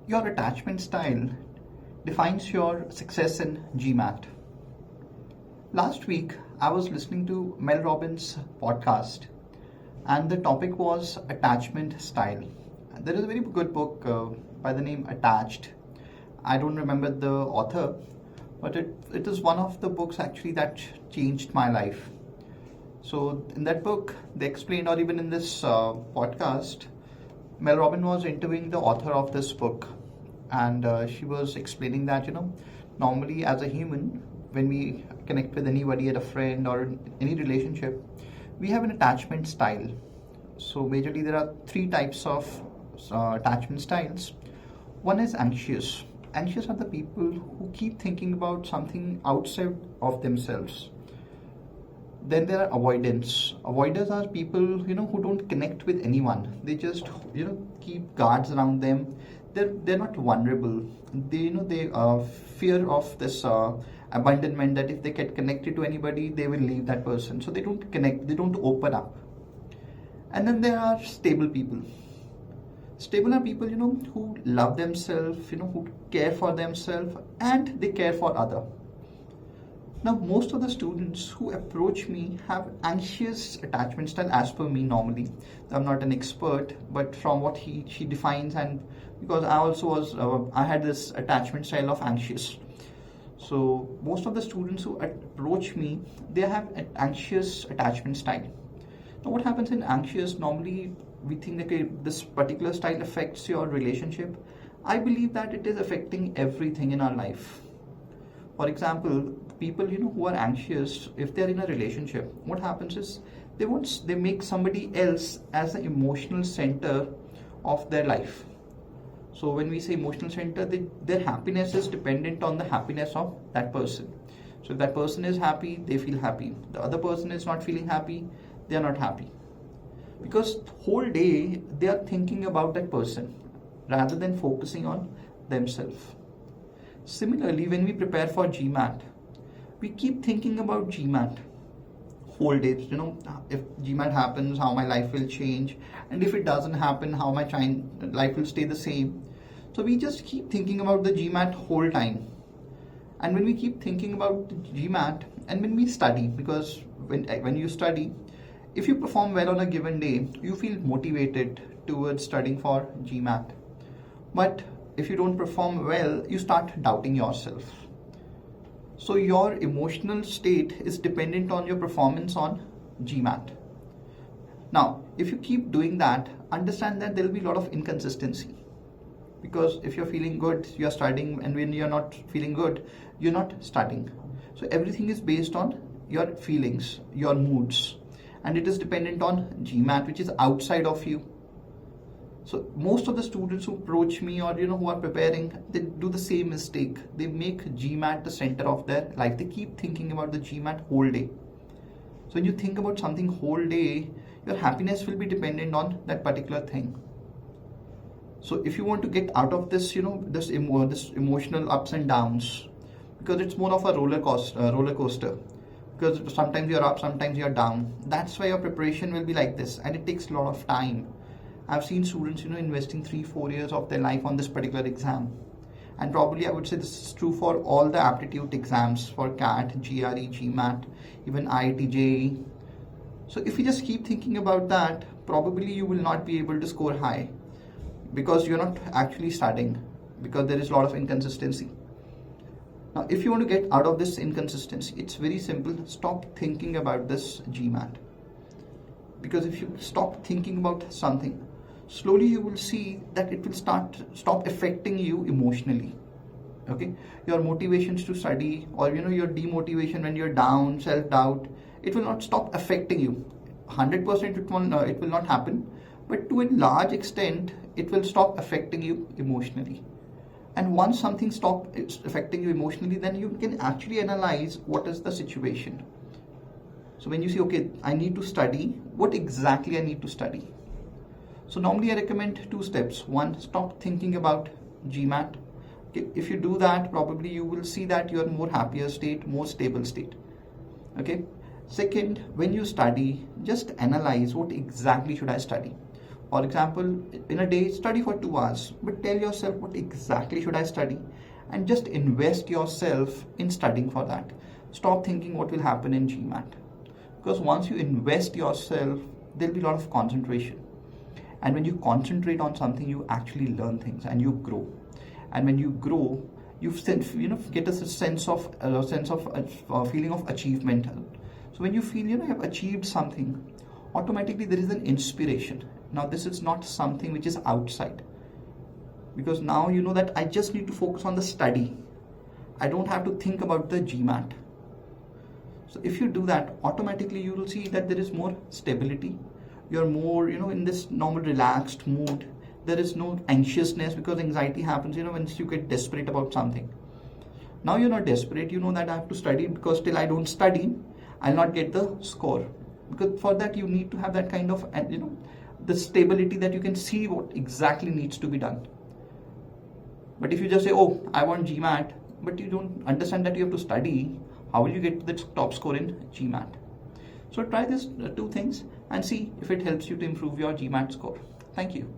Your attachment style defines your success in GMAT. Last week, I was listening to Mel Robbins' podcast, and the topic was attachment style. There is a very good book by the name Attached. I don't remember the author, but it is one of the books actually that changed my life. So, in that book, they explained, or even in this podcast, Mel Robbins was interviewing the author of this book, and she was explaining that, normally as a human, when we connect with anybody, at a friend or in any relationship, we have an attachment style. So, majorly, there are three types of attachment styles. One is anxious. Anxious are the people who keep thinking about something outside of themselves. Then there are avoidance. Avoiders are people who don't connect with anyone. They just keep guards around them. They're not vulnerable. They fear of this abandonment, that if they get connected to anybody, they will leave that person. So they don't connect. They don't open up. And then there are stable people. Stable are people who love themselves, who care for themselves, and they care for other. Now, most of the students who approach me have anxious attachment style as per me normally. I'm not an expert, but from what she defines, and because I also was, I had this attachment style of anxious. So most of the students who approach me, they have an anxious attachment style. Now, what happens in anxious? Normally, we think that this particular style affects your relationship. I believe that it is affecting everything in our life. For example, people who are anxious, if they're in a relationship, what happens is they make somebody else as the emotional center of their life. So when we say emotional center, their happiness is dependent on the happiness of that person. So if that person is happy, they feel happy. The other person is not feeling happy, they are not happy. Because whole day they are thinking about that person rather than focusing on themselves. Similarly, when we prepare for GMAT, we keep thinking about GMAT whole day. If GMAT happens, how my life will change, and if it doesn't happen, how my life will stay the same. So we just keep thinking about the GMAT whole time. And when we keep thinking about the GMAT, and when we study, because when you study, if you perform well on a given day, you feel motivated towards studying for GMAT. But if you don't perform well, you start doubting yourself. So your emotional state is dependent on your performance on GMAT. Now, if you keep doing that, understand that there will be a lot of inconsistency. Because if you're feeling good, you're studying, and when you're not feeling good, you're not studying. So everything is based on your feelings, your moods, and it is dependent on GMAT, which is outside of you. So most of the students who approach me, or who are preparing, they do the same mistake. They make GMAT the center of their life. They keep thinking about the GMAT whole day. So when you think about something whole day, your happiness will be dependent on that particular thing. So if you want to get out of this, this emotional ups and downs, because it's more of a roller coaster. Because sometimes you're up, sometimes you're down. That's why your preparation will be like this, and it takes a lot of time. I've seen students, investing 3-4 years of their life on this particular exam. And probably I would say this is true for all the aptitude exams, for CAT, GRE, GMAT, even IIT, JEE. So if you just keep thinking about that, probably you will not be able to score high, because you're not actually studying, because there is a lot of inconsistency. Now, if you want to get out of this inconsistency, it's very simple. Stop thinking about this GMAT. Because if you stop thinking about something, slowly you will see that it will stop affecting you emotionally. Okay, your motivations to study, or your demotivation when you're down, self-doubt, it will not stop affecting you. 100% it will not happen, but to a large extent it will stop affecting you emotionally. And once something stops affecting you emotionally, then you can actually analyze what is the situation. So when you say, okay, I need to study, what exactly I need to study? So normally I recommend 2 steps. One, stop thinking about GMAT. Okay, if you do that, probably you will see that you are more happier state, more stable state. Okay. Second, when you study, just analyze what exactly should I study. For example, in a day, study for 2 hours, but tell yourself what exactly should I study, and just invest yourself in studying for that. Stop thinking what will happen in GMAT, because once you invest yourself, there'll be a lot of concentration. And when you concentrate on something, you actually learn things and you grow. And when you grow, you get a sense of feeling of achievement. So when you feel you have achieved something, automatically there is an inspiration. Now this is not something which is outside, because now you know that I just need to focus on the study. I don't have to think about the GMAT. So if you do that, automatically you will see that there is more stability. You're more in this normal relaxed mood. There is no anxiousness, because anxiety happens when you get desperate about something. Now you're not desperate. You know that I have to study, because till I don't study, I'll not get the score. Because for that you need to have that kind of the stability that you can see what exactly needs to be done. But if you just say, oh, I want GMAT, but you don't understand that you have to study, how will you get the top score in GMAT? So try these two things and see if it helps you to improve your GMAT score. Thank you.